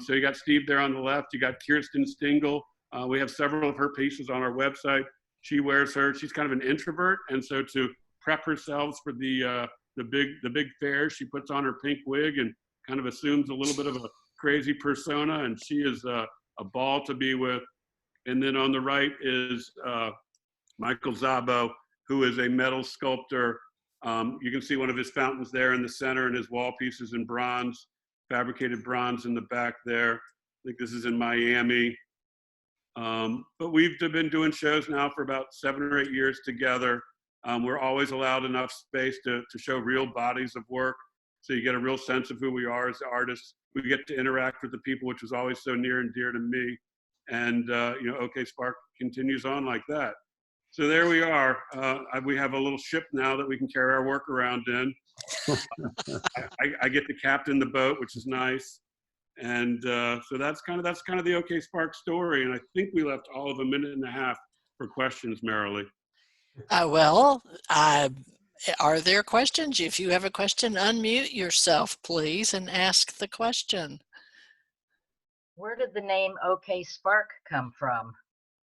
So you got Steve there on the left, you got Kirsten Stingle. We have several of her pieces on our website. She wears her, she's kind of an introvert. And so to prep herself for the big fair, she puts on her pink wig and kind of assumes a little bit of a crazy persona. And she is a ball to be with. And then on the right is Michael Sabo, who is a metal sculptor. You can see one of his fountains there in the center and his wall pieces in bronze, fabricated bronze in the back there. I think this is in Miami. But we've been doing shows now for about 7 or 8 years together. We're always allowed enough space to show real bodies of work. So you get a real sense of who we are as artists. We get to interact with the people, which was always so near and dear to me. And, you know, OK Spark continues on like that. So there we are. We have a little ship now that we can carry our work around in. I get to captain the boat, which is nice. And so that's kind of the OK Spark story. And I think we left all of 1.5 minutes for questions, Marilee. Are there questions? If you have a question, unmute yourself, please, and ask the question. Where did the name OK Spark come from?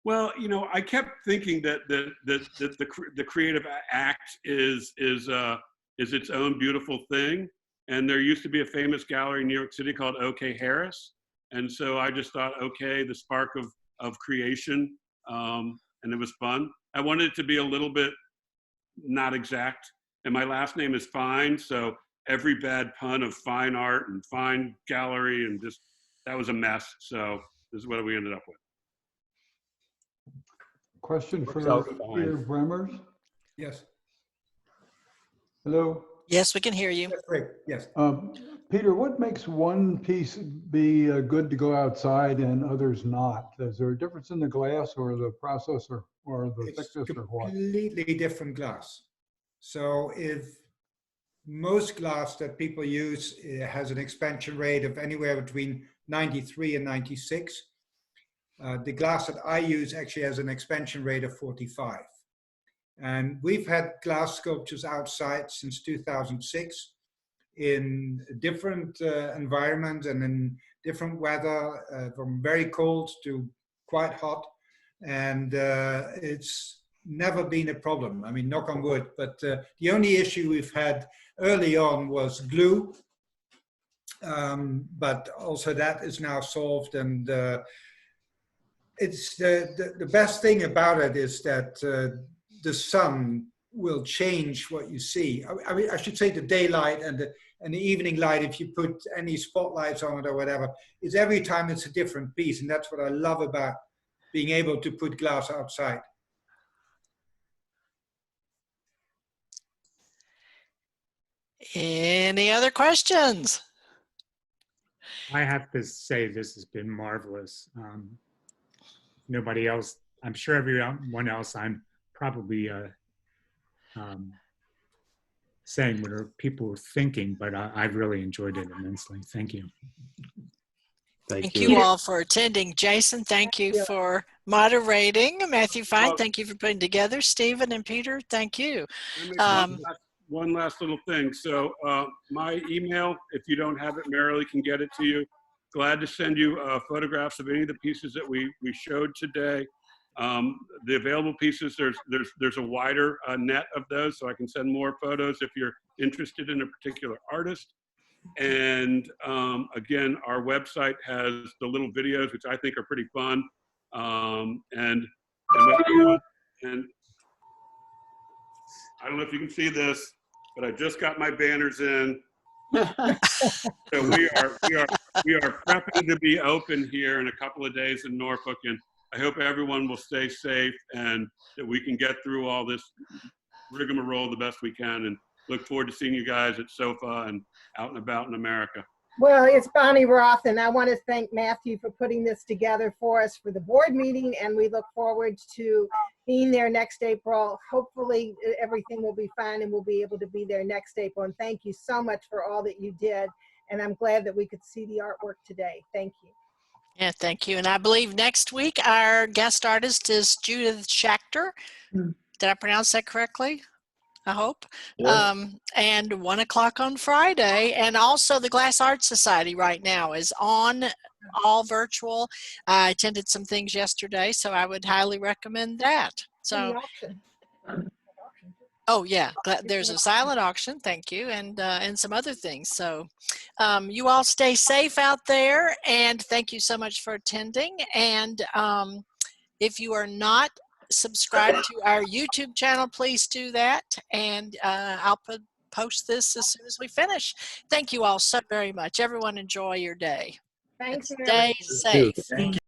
Well, you know, I kept thinking that the creative act is its own beautiful thing. And there used to be a famous gallery in New York City called OK Harris. And so I just thought, OK, the spark of creation. And it was fun. I wanted it to be a little bit not exact. And my last name is Fine. So every bad pun of fine art and fine gallery and just, that was a mess. So this is what we ended up with. Question for Peter Bremers. Yes. Hello. Yes, we can hear you. That's great. Yes. Peter, what makes one piece be good to go outside and others not? Is there a difference in the glass or the processor or the thickness or what? Completely different glass. So if most glass that people use has an expansion rate of anywhere between 93 and 96. The glass that I use actually has an expansion rate of 45. And we've had glass sculptures outside since 2006 in different environments and in different weather, from very cold to quite hot. And it's never been a problem. I mean, knock on wood, but the only issue we've had early on was glue. But also that is now solved, and it's the best thing about it is that the sun will change what you see. I mean, I should say the daylight and the evening light, if you put any spotlights on it or whatever, is every time it's a different piece. And that's what I love about being able to put glass outside. Any other questions? I have to say this has been marvelous. Nobody else, I'm sure everyone else, I'm probably saying what people were thinking, but I've really enjoyed it immensely. Thank you. Thank you all for attending. Jason, thank you for moderating. Matthew, fine. Thank you for putting together. Stephen and Peter, thank you. One last little thing. So my email, if you don't have it, Marilee can get it to you. Glad to send you photographs of any of the pieces that we showed today. The available pieces, there's a wider net of those, so I can send more photos if you're interested in a particular artist. And again, our website has the little videos, which I think are pretty fun. And I don't know if you can see this, but I just got my banners in. So we are prepping to be open here in a couple of days in Norfolk, and I hope everyone will stay safe and that we can get through all this rigmarole the best we can, and look forward to seeing you guys at SOFA and out and about in America. Well, it's Bonnie Roth, and I want to thank Matthew for putting this together for us for the board meeting, and we look forward to being there next April. Hopefully everything will be fine and we'll be able to be there next April. And thank you so much for all that you did, and I'm glad that we could see the artwork today. Thank you. Yeah, thank you. And I believe next week our guest artist is Judith Schachter. Did I pronounce that correctly? I hope. Yes. And 1 o'clock on Friday. And also the Glass Art Society right now is on, all virtual. I attended some things yesterday, so I would highly recommend that. So, oh yeah, there's a silent auction, thank you, and some other things. So you all stay safe out there, and thank you so much for attending. And if you are not subscribed to our YouTube channel, please do that, and I'll post this as soon as we finish. Thank you all so very much. Everyone enjoy your day. Thanks, Stay safe. Thank you.